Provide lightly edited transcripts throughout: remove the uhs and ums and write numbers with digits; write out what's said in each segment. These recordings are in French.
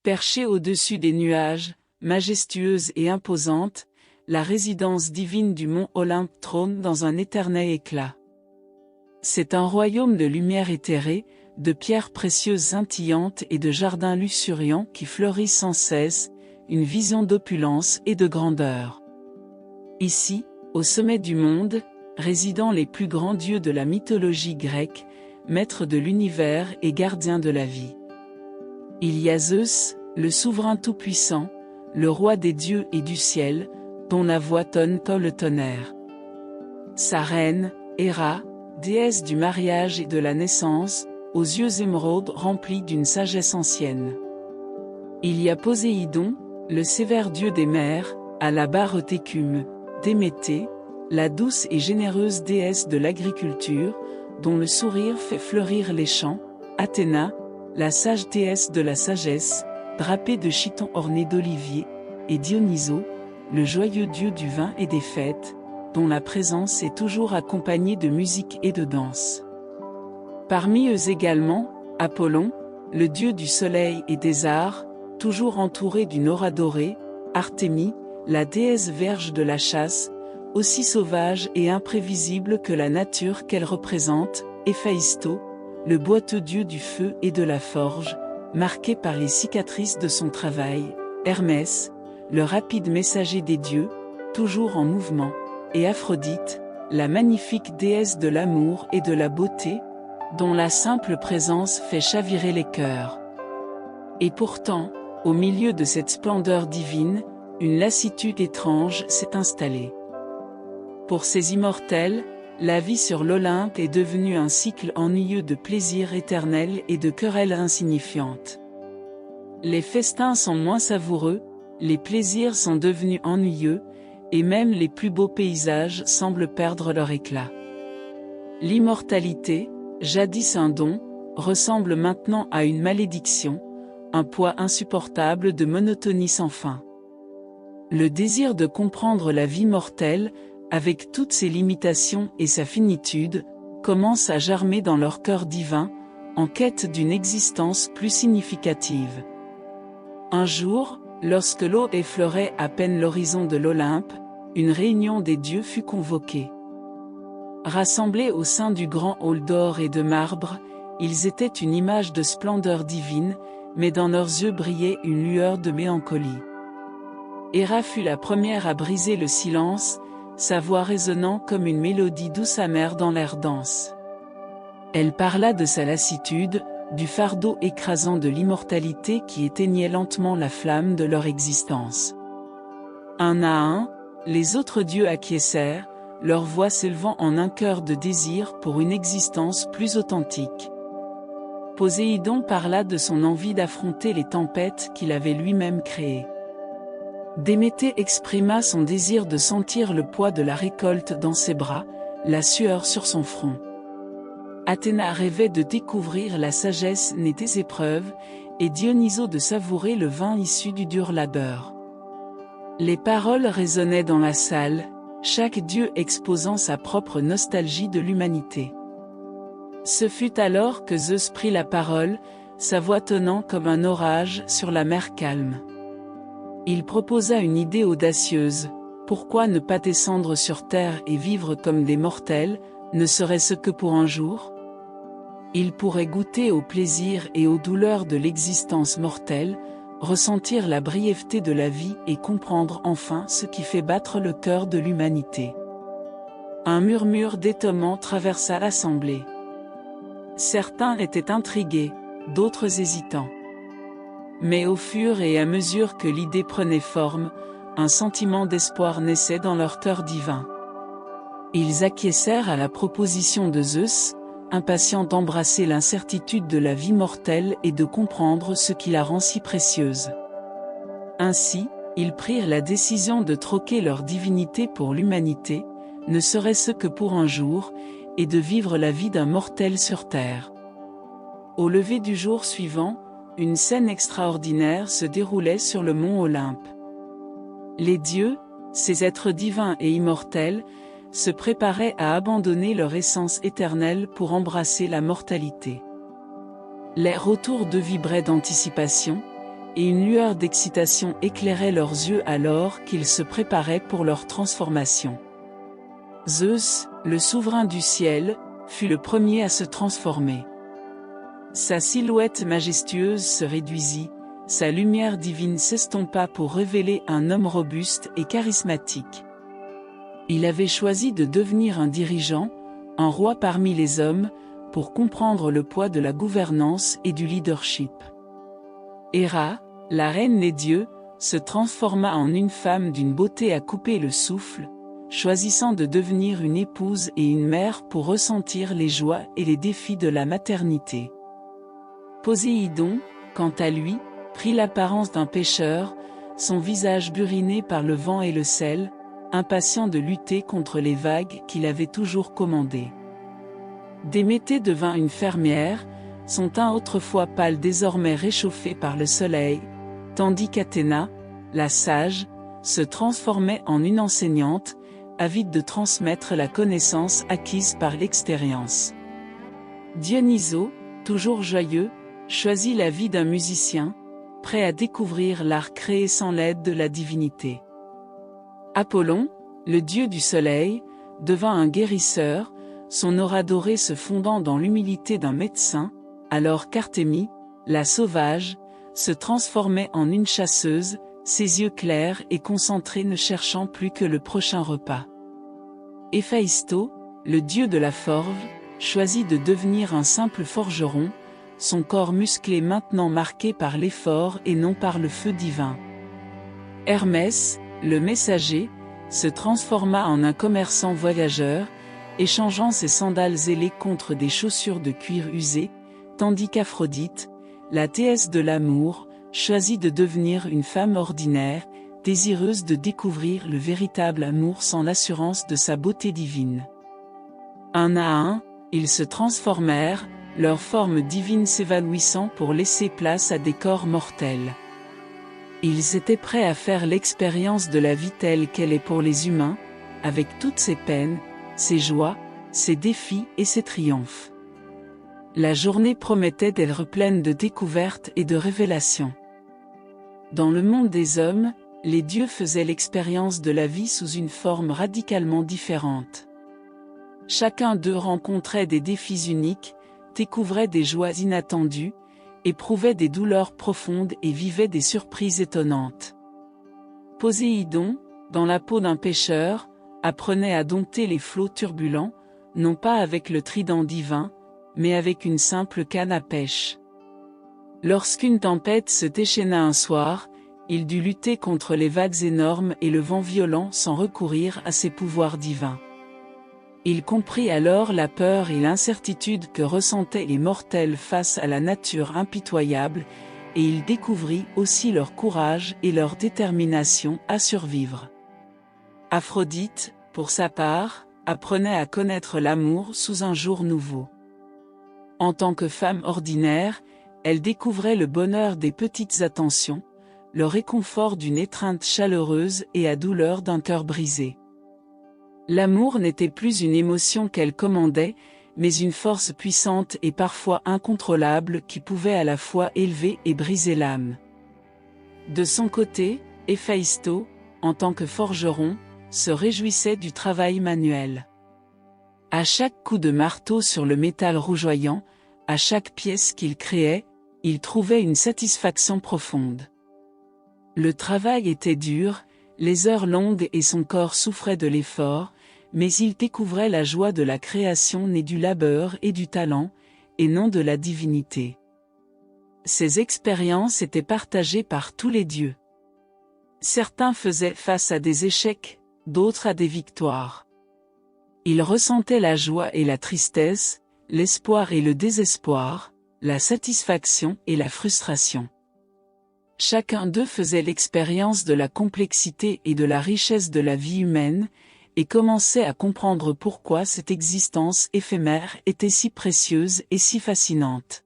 Perchée au-dessus des nuages, majestueuse et imposante, la résidence divine du mont Olympe trône dans un éternel éclat. C'est un royaume de lumière éthérée, de pierres précieuses scintillantes et de jardins luxuriants qui fleurissent sans cesse, une vision d'opulence et de grandeur. Ici, au sommet du monde, résident les plus grands dieux de la mythologie grecque, maîtres de l'univers et gardiens de la vie. Il y a Zeus, le souverain tout-puissant, le roi des dieux et du ciel, dont la voix tonne comme le tonnerre. Sa reine, Héra, déesse du mariage et de la naissance, aux yeux émeraudes remplis d'une sagesse ancienne. Il y a Poséidon, le sévère dieu des mers, à la barre d'écume, Déméter, la douce et généreuse déesse de l'agriculture, dont le sourire fait fleurir les champs, Athéna, la sage déesse de la sagesse, drapée de chitons ornés d'oliviers, et Dionysos, le joyeux dieu du vin et des fêtes, dont la présence est toujours accompagnée de musique et de danse. Parmi eux également, Apollon, le dieu du soleil et des arts, toujours entouré d'une aura dorée, Artémis, la déesse vierge de la chasse, aussi sauvage et imprévisible que la nature qu'elle représente, Héphaïsto, le boiteux dieu du feu et de la forge, marqué par les cicatrices de son travail, Hermès, le rapide messager des dieux, toujours en mouvement, et Aphrodite, la magnifique déesse de l'amour et de la beauté, dont la simple présence fait chavirer les cœurs. Et pourtant, au milieu de cette splendeur divine, une lassitude étrange s'est installée. Pour ces immortels, la vie sur l'Olympe est devenue un cycle ennuyeux de plaisirs éternels et de querelles insignifiantes. Les festins sont moins savoureux, les plaisirs sont devenus ennuyeux, et même les plus beaux paysages semblent perdre leur éclat. L'immortalité, jadis un don, ressemble maintenant à une malédiction, un poids insupportable de monotonie sans fin. Le désir de comprendre la vie mortelle, avec toutes ses limitations et sa finitude, commence à germer dans leur cœur divin, en quête d'une existence plus significative. Un jour, lorsque l'eau effleurait à peine l'horizon de l'Olympe, une réunion des dieux fut convoquée. Rassemblés au sein du grand hall d'or et de marbre, ils étaient une image de splendeur divine, mais dans leurs yeux brillait une lueur de mélancolie. Héra fut la première à briser le silence, sa voix résonnant comme une mélodie douce amère dans l'air dense. Elle parla de sa lassitude, du fardeau écrasant de l'immortalité qui éteignait lentement la flamme de leur existence. Un à un, les autres dieux acquiescèrent, leur voix s'élevant en un chœur de désir pour une existence plus authentique. Poséidon parla de son envie d'affronter les tempêtes qu'il avait lui-même créées. Déméter exprima son désir de sentir le poids de la récolte dans ses bras, la sueur sur son front. Athéna rêvait de découvrir la sagesse née des épreuves, et Dionysos de savourer le vin issu du dur labeur. Les paroles résonnaient dans la salle, chaque dieu exposant sa propre nostalgie de l'humanité. Ce fut alors que Zeus prit la parole, sa voix tonnant comme un orage sur la mer calme. Il proposa une idée audacieuse: pourquoi ne pas descendre sur terre et vivre comme des mortels, ne serait-ce que pour un jour? Il pourrait goûter aux plaisirs et aux douleurs de l'existence mortelle, ressentir la brièveté de la vie et comprendre enfin ce qui fait battre le cœur de l'humanité. Un murmure d'étonnement traversa l'assemblée. Certains étaient intrigués, d'autres hésitants. Mais au fur et à mesure que l'idée prenait forme, un sentiment d'espoir naissait dans leur cœur divin. Ils acquiescèrent à la proposition de Zeus, impatients d'embrasser l'incertitude de la vie mortelle et de comprendre ce qui la rend si précieuse. Ainsi, ils prirent la décision de troquer leur divinité pour l'humanité, ne serait-ce que pour un jour, et de vivre la vie d'un mortel sur terre. Au lever du jour suivant, une scène extraordinaire se déroulait sur le mont Olympe. Les dieux, ces êtres divins et immortels, se préparaient à abandonner leur essence éternelle pour embrasser la mortalité. L'air autour d'eux vibrait d'anticipation, et une lueur d'excitation éclairait leurs yeux alors qu'ils se préparaient pour leur transformation. Zeus, le souverain du ciel, fut le premier à se transformer. Sa silhouette majestueuse se réduisit, sa lumière divine s'estompa pour révéler un homme robuste et charismatique. Il avait choisi de devenir un dirigeant, un roi parmi les hommes, pour comprendre le poids de la gouvernance et du leadership. Héra, la reine des dieux, se transforma en une femme d'une beauté à couper le souffle, choisissant de devenir une épouse et une mère pour ressentir les joies et les défis de la maternité. Poséidon, quant à lui, prit l'apparence d'un pêcheur, son visage buriné par le vent et le sel, impatient de lutter contre les vagues qu'il avait toujours commandées. Déméter devint une fermière, son teint autrefois pâle désormais réchauffé par le soleil, tandis qu'Athéna, la sage, se transformait en une enseignante, avide de transmettre la connaissance acquise par l'expérience. Dionysos, toujours joyeux, choisit la vie d'un musicien, prêt à découvrir l'art créé sans l'aide de la divinité. Apollon, le dieu du soleil, devint un guérisseur, son aura dorée se fondant dans l'humilité d'un médecin, alors qu'Artémie, la sauvage, se transformait en une chasseuse, ses yeux clairs et concentrés ne cherchant plus que le prochain repas. Héphaïsto, le dieu de la forge, choisit de devenir un simple forgeron, son corps musclé maintenant marqué par l'effort et non par le feu divin. Hermès, le messager, se transforma en un commerçant voyageur, échangeant ses sandales ailées contre des chaussures de cuir usé, tandis qu'Aphrodite, la déesse de l'amour, choisit de devenir une femme ordinaire, désireuse de découvrir le véritable amour sans l'assurance de sa beauté divine. Un à un, ils se transformèrent, leur forme divine s'évanouissant pour laisser place à des corps mortels. Ils étaient prêts à faire l'expérience de la vie telle qu'elle est pour les humains, avec toutes ses peines, ses joies, ses défis et ses triomphes. La journée promettait d'être pleine de découvertes et de révélations. Dans le monde des hommes, les dieux faisaient l'expérience de la vie sous une forme radicalement différente. Chacun d'eux rencontrait des défis uniques, découvrait des joies inattendues, éprouvait des douleurs profondes et vivait des surprises étonnantes. Poséidon, dans la peau d'un pêcheur, apprenait à dompter les flots turbulents, non pas avec le trident divin, mais avec une simple canne à pêche. Lorsqu'une tempête se déchaîna un soir, il dut lutter contre les vagues énormes et le vent violent sans recourir à ses pouvoirs divins. Il comprit alors la peur et l'incertitude que ressentaient les mortels face à la nature impitoyable, et il découvrit aussi leur courage et leur détermination à survivre. Aphrodite, pour sa part, apprenait à connaître l'amour sous un jour nouveau. En tant que femme ordinaire, elle découvrait le bonheur des petites attentions, le réconfort d'une étreinte chaleureuse et la douleur d'un cœur brisé. L'amour n'était plus une émotion qu'elle commandait, mais une force puissante et parfois incontrôlable qui pouvait à la fois élever et briser l'âme. De son côté, Héphaïsto, en tant que forgeron, se réjouissait du travail manuel. À chaque coup de marteau sur le métal rougeoyant, à chaque pièce qu'il créait, il trouvait une satisfaction profonde. Le travail était dur, les heures longues et son corps souffrait de l'effort, mais il découvrait la joie de la création née du labeur et du talent, et non de la divinité. Ces expériences étaient partagées par tous les dieux. Certains faisaient face à des échecs, d'autres à des victoires. Ils ressentaient la joie et la tristesse, l'espoir et le désespoir, la satisfaction et la frustration. Chacun d'eux faisait l'expérience de la complexité et de la richesse de la vie humaine, et commençait à comprendre pourquoi cette existence éphémère était si précieuse et si fascinante.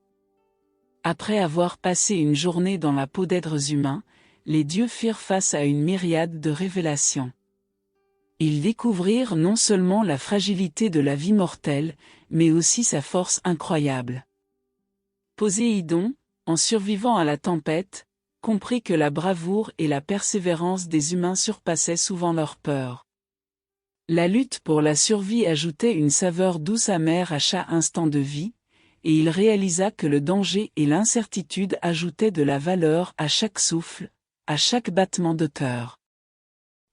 Après avoir passé une journée dans la peau d'êtres humains, les dieux firent face à une myriade de révélations. Ils découvrirent non seulement la fragilité de la vie mortelle, mais aussi sa force incroyable. Poséidon, en survivant à la tempête, comprit que la bravoure et la persévérance des humains surpassaient souvent leur peur. La lutte pour la survie ajoutait une saveur douce amère à chaque instant de vie, et il réalisa que le danger et l'incertitude ajoutaient de la valeur à chaque souffle, à chaque battement de cœur.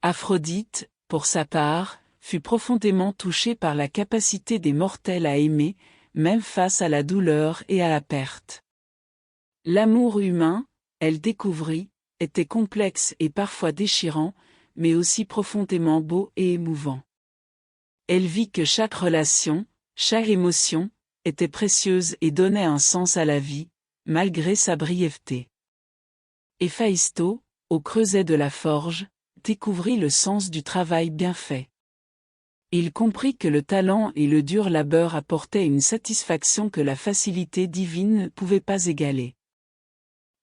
Aphrodite, pour sa part, fut profondément touchée par la capacité des mortels à aimer, même face à la douleur et à la perte. L'amour humain, elle découvrit, était complexe et parfois déchirant, mais aussi profondément beau et émouvant. Elle vit que chaque relation, chaque émotion, était précieuse et donnait un sens à la vie, malgré sa brièveté. Héphaïsto, au creuset de la forge, découvrit le sens du travail bien fait. Il comprit que le talent et le dur labeur apportaient une satisfaction que la facilité divine ne pouvait pas égaler.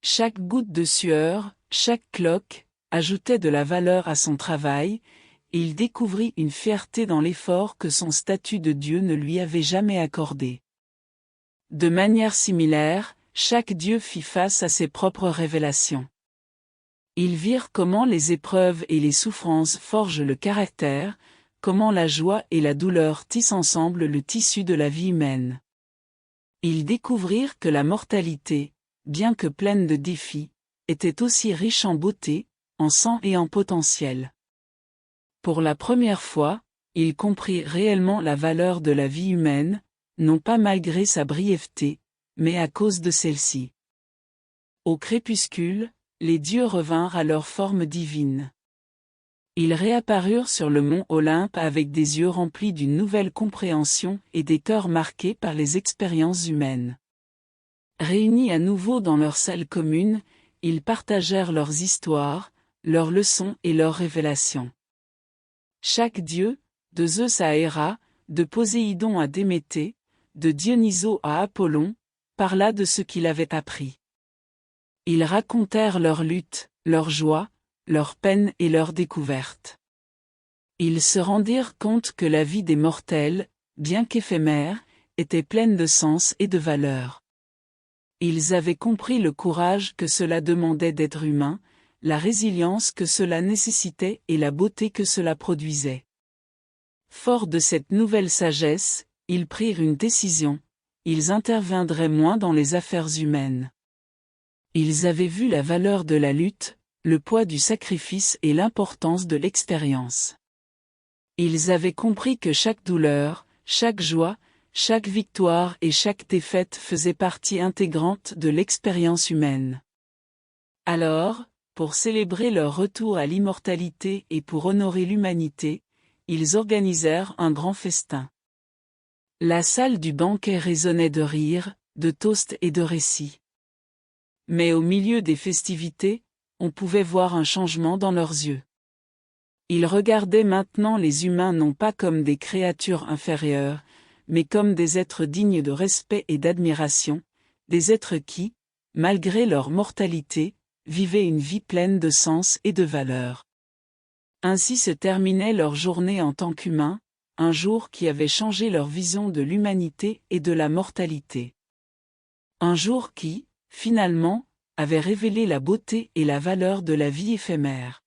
Chaque goutte de sueur, chaque cloque, ajoutait de la valeur à son travail, et il découvrit une fierté dans l'effort que son statut de Dieu ne lui avait jamais accordé. De manière similaire, chaque Dieu fit face à ses propres révélations. Ils virent comment les épreuves et les souffrances forgent le caractère, comment la joie et la douleur tissent ensemble le tissu de la vie humaine. Ils découvrirent que la mortalité, bien que pleine de défis, était aussi riche en beauté, en sang et en potentiel. Pour la première fois, ils comprirent réellement la valeur de la vie humaine, non pas malgré sa brièveté, mais à cause de celle-ci. Au crépuscule, les dieux revinrent à leur forme divine. Ils réapparurent sur le mont Olympe avec des yeux remplis d'une nouvelle compréhension et des cœurs marqués par les expériences humaines. Réunis à nouveau dans leur salle commune, ils partagèrent leurs histoires, leurs leçons et leurs révélations. Chaque dieu, de Zeus à Héra, de Poséidon à Déméter, de Dionysos à Apollon, parla de ce qu'il avait appris. Ils racontèrent leurs luttes, leurs joies, leurs peines et leurs découvertes. Ils se rendirent compte que la vie des mortels, bien qu'éphémère, était pleine de sens et de valeur. Ils avaient compris le courage que cela demandait d'être humain, la résilience que cela nécessitait et la beauté que cela produisait. Forts de cette nouvelle sagesse, ils prirent une décision, ils interviendraient moins dans les affaires humaines. Ils avaient vu la valeur de la lutte, le poids du sacrifice et l'importance de l'expérience. Ils avaient compris que chaque douleur, chaque joie, chaque victoire et chaque défaite faisaient partie intégrante de l'expérience humaine. Alors, pour célébrer leur retour à l'immortalité et pour honorer l'humanité, ils organisèrent un grand festin. La salle du banquet résonnait de rires, de toasts et de récits. Mais au milieu des festivités, on pouvait voir un changement dans leurs yeux. Ils regardaient maintenant les humains non pas comme des créatures inférieures, mais comme des êtres dignes de respect et d'admiration, des êtres qui, malgré leur mortalité, vivaient une vie pleine de sens et de valeur. Ainsi se terminait leur journée en tant qu'humains, un jour qui avait changé leur vision de l'humanité et de la mortalité. Un jour qui, finalement, avait révélé la beauté et la valeur de la vie éphémère.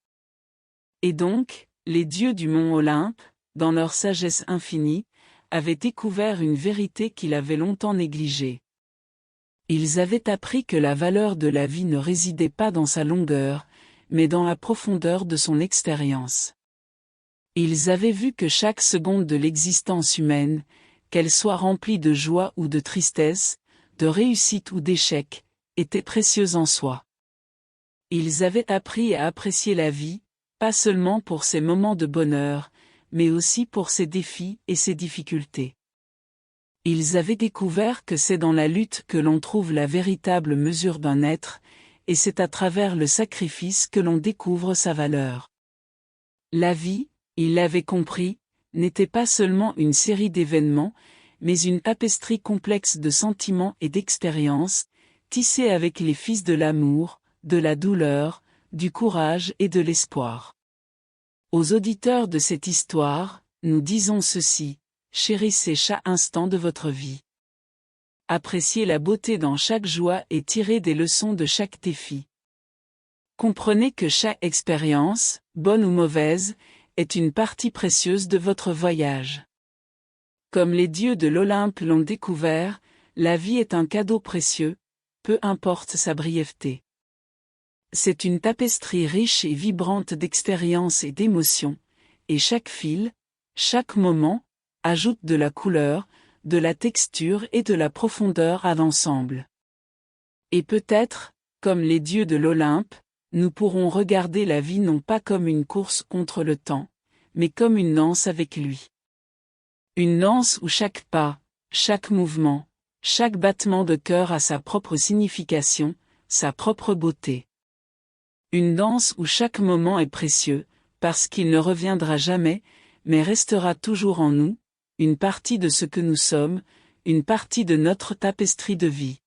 Et donc, les dieux du mont Olympe, dans leur sagesse infinie, avaient découvert une vérité qu'ils avaient longtemps négligée. Ils avaient appris que la valeur de la vie ne résidait pas dans sa longueur, mais dans la profondeur de son expérience. Ils avaient vu que chaque seconde de l'existence humaine, qu'elle soit remplie de joie ou de tristesse, de réussite ou d'échec, était précieuse en soi. Ils avaient appris à apprécier la vie, pas seulement pour ses moments de bonheur, mais aussi pour ses défis et ses difficultés. Ils avaient découvert que c'est dans la lutte que l'on trouve la véritable mesure d'un être, et c'est à travers le sacrifice que l'on découvre sa valeur. La vie, ils l'avaient compris, n'était pas seulement une série d'événements, mais une tapestrie complexe de sentiments et d'expériences, tissée avec les fils de l'amour, de la douleur, du courage et de l'espoir. Aux auditeurs de cette histoire, nous disons ceci: chérissez chaque instant de votre vie. Appréciez la beauté dans chaque joie et tirez des leçons de chaque défi. Comprenez que chaque expérience, bonne ou mauvaise, est une partie précieuse de votre voyage. Comme les dieux de l'Olympe l'ont découvert, la vie est un cadeau précieux, peu importe sa brièveté. C'est une tapisserie riche et vibrante d'expériences et d'émotions, et chaque fil, chaque moment, ajoute de la couleur, de la texture et de la profondeur à l'ensemble. Et peut-être, comme les dieux de l'Olympe, nous pourrons regarder la vie non pas comme une course contre le temps, mais comme une danse avec lui. Une danse où chaque pas, chaque mouvement, chaque battement de cœur a sa propre signification, sa propre beauté. Une danse où chaque moment est précieux, parce qu'il ne reviendra jamais, mais restera toujours en nous, une partie de ce que nous sommes, une partie de notre tapisserie de vie.